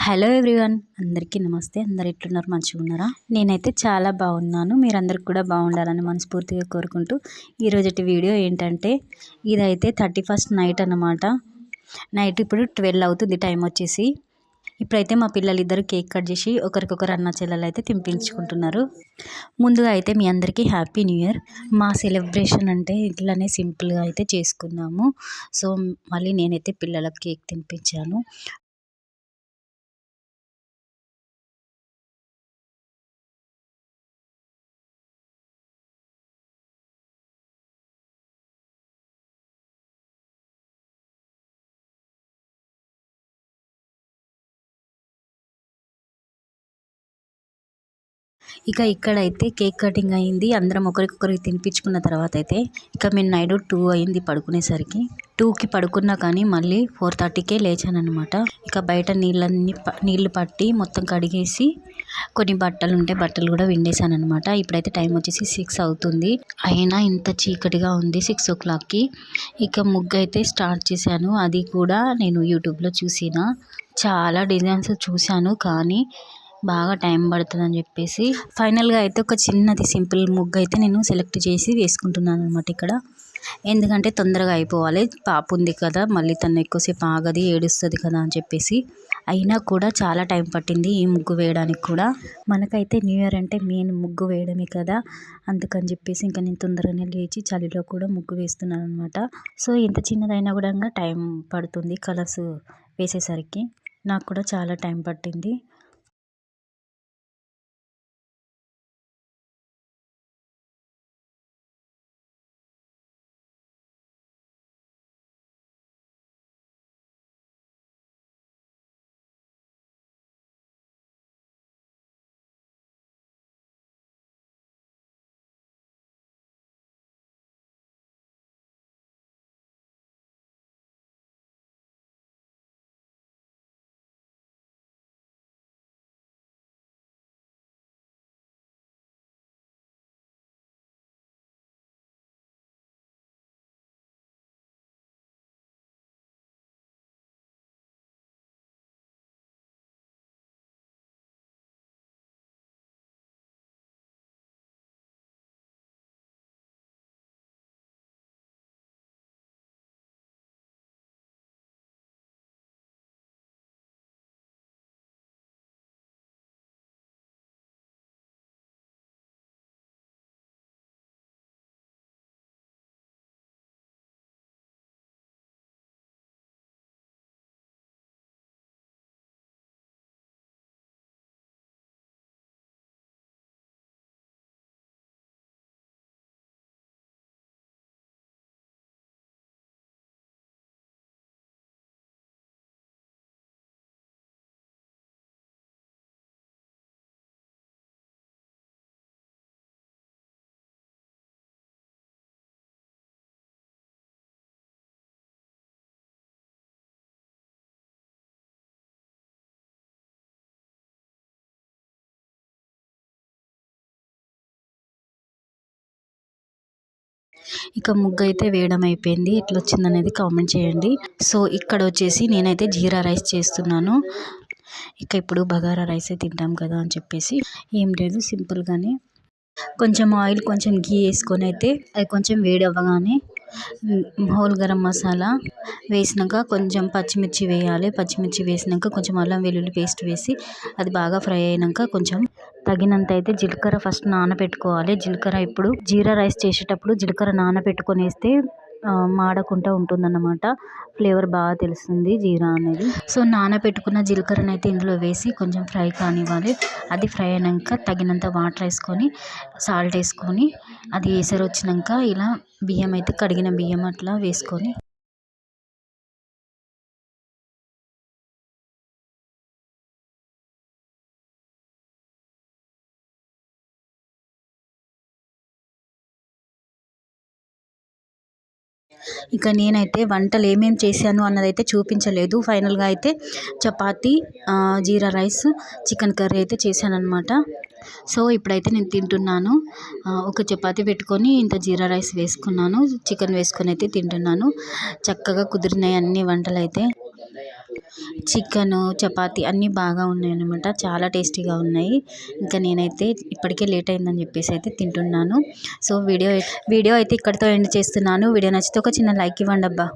Hello everyone, అందరికీ నమస్తే. అందరు ఎట్లున్నారు? మంచిగా ఉన్నారా? నేనైతే చాలా బాగున్నాను. మీరందరికి కూడా బాగుండాలని మనస్ఫూర్తిగా కోరుకుంటూ ఈరోజుటి వీడియో ఏంటంటే, ఇదైతే 31st నైట్ అన్నమాట. నైట్ ఇప్పుడు 12 అవుతుంది టైం వచ్చేసి. ఇప్పుడైతే మా పిల్లలిద్దరు కేక్ కట్ చేసి ఒకరికొకరు అన్న చెల్లెలు అయితే తినిపించుకుంటున్నారు. ముందుగా అయితే మీ అందరికీ హ్యాపీ న్యూ ఇయర్. మా సెలబ్రేషన్ అంటే ఇట్లానే సింపుల్గా అయితే చేసుకున్నాము. సో మళ్ళీ నేనైతే పిల్లలకు కేక్ తినిపించాను. ఇక ఇక్కడైతే కేక్ కటింగ్ అయింది. అందరం ఒకరికొకరికి తినిపించుకున్న తర్వాత అయితే ఇక మేము నైట్ 2 అయింది పడుకునేసరికి. 2కి పడుకున్నా కానీ మళ్ళీ 4:30కే లేచానమాట. ఇక బయట నీళ్ళు పట్టి మొత్తం కడిగేసి కొన్ని బట్టలు ఉంటే బట్టలు కూడా విండేసానమాట. ఇప్పుడైతే టైం వచ్చేసి 6 అవుతుంది. అయినా ఇంత చీకటిగా ఉంది 6 o'clockకి. ఇక ముగ్గు అయితే స్టార్ట్ చేశాను. అది కూడా నేను యూట్యూబ్లో చూసిన చాలా డిజైన్స్ చూశాను, కానీ బాగా టైం పడుతుందని చెప్పేసి ఫైనల్గా అయితే ఒక చిన్నది సింపుల్ ముగ్గు అయితే నేను సెలెక్ట్ చేసి వేసుకుంటున్నాను అనమాట ఇక్కడ. ఎందుకంటే తొందరగా అయిపోవాలి, పాప ఉంది కదా, మళ్ళీ తను ఎక్కువసేపు ఆగది, ఏడుస్తుంది కదా అని చెప్పేసి. అయినా కూడా చాలా టైం పట్టింది ఈ ముగ్గు వేయడానికి కూడా. మనకైతే న్యూ ఇయర్ అంటే మెయిన్ ముగ్గు వేయడమే కదా, అందుకని చెప్పేసి ఇంకా నేను తొందరగానే లేచి చలిలో కూడా ముగ్గు వేస్తున్నాను అనమాట. సో ఇంత చిన్నదైనా కూడా టైం పడుతుంది కలర్స్ వేసేసరికి. నాకు కూడా చాలా టైం పట్టింది. ఇక ముగ్గు అయితే వేయడం అయిపోయింది. ఎట్లా వచ్చింది అనేది కామెంట్ చేయండి. సో ఇక్కడ వచ్చేసి నేనైతే జీరా రైస్ చేస్తున్నాను. ఇక ఇప్పుడు బగారా రైస్ తింటాం కదా అని చెప్పేసి ఏం లేదు, సింపుల్గానే కొంచెం ఆయిల్ కొంచెం గీ వేసుకొని అయితే అది కొంచెం వేడి అవ్వగానే హోల్ గరం మసాలా వేసినాక కొంచెం పచ్చిమిర్చి వేయాలి. పచ్చిమిర్చి వేసినాక కొంచెం అల్లం వెల్లుల్లి పేస్ట్ వేసి అది బాగా ఫ్రై అయినాక కొంచెం తగినంత అయితే జీలకర్ర ఫస్ట్ నానబెట్టుకోవాలి. జీలకర్ర ఇప్పుడు జీరా రైస్ చేసేటప్పుడు జీలకర్ర నానబెట్టుకొని వేస్తే మాడకుండా ఉంటుందన్నమాట. ఫ్లేవర్ బాగా తెలుస్తుంది జీరా అనేది. సో నానబెట్టుకున్న జీలకర్రను అయితే ఇందులో వేసి కొంచెం ఫ్రై కానివ్వాలి. అది ఫ్రై అయినాక తగినంత వాటర్ వేసుకొని సాల్ట్ వేసుకొని అది ఎసరు వచ్చినాక ఇలా బియ్యం అయితే కడిగిన బియ్యం అట్లా వేసుకొని ఇక నేనైతే వంటలు ఏమేమి చేశాను అన్నదైతే చూపించలేదు. ఫైనల్గా అయితే చపాతీ, జీరా రైస్, చికెన్ కర్రీ అయితే చేశానన్నమాట. సో ఇప్పుడైతే నేను తింటున్నాను. ఒక చపాతీ పెట్టుకొని ఇంత జీరా రైస్ వేసుకున్నాను, చికెన్ వేసుకొని అయితే తింటున్నాను. చక్కగా కుదిరినాయి అన్ని వంటలు అయితే. చికెను చపాతి అన్నీ బాగా ఉన్నాయన్నమాట. చాలా టేస్టీగా ఉన్నాయి. ఇంకా నేనైతే ఇప్పటికే లేట్ అయిందని చెప్పేసి అయితే తింటున్నాను. సో వీడియో అయితే ఇక్కడితో ఎండ్ చేస్తున్నాను. వీడియో నచ్చితే ఒక చిన్న లైక్ ఇవ్వండి అబ్బా.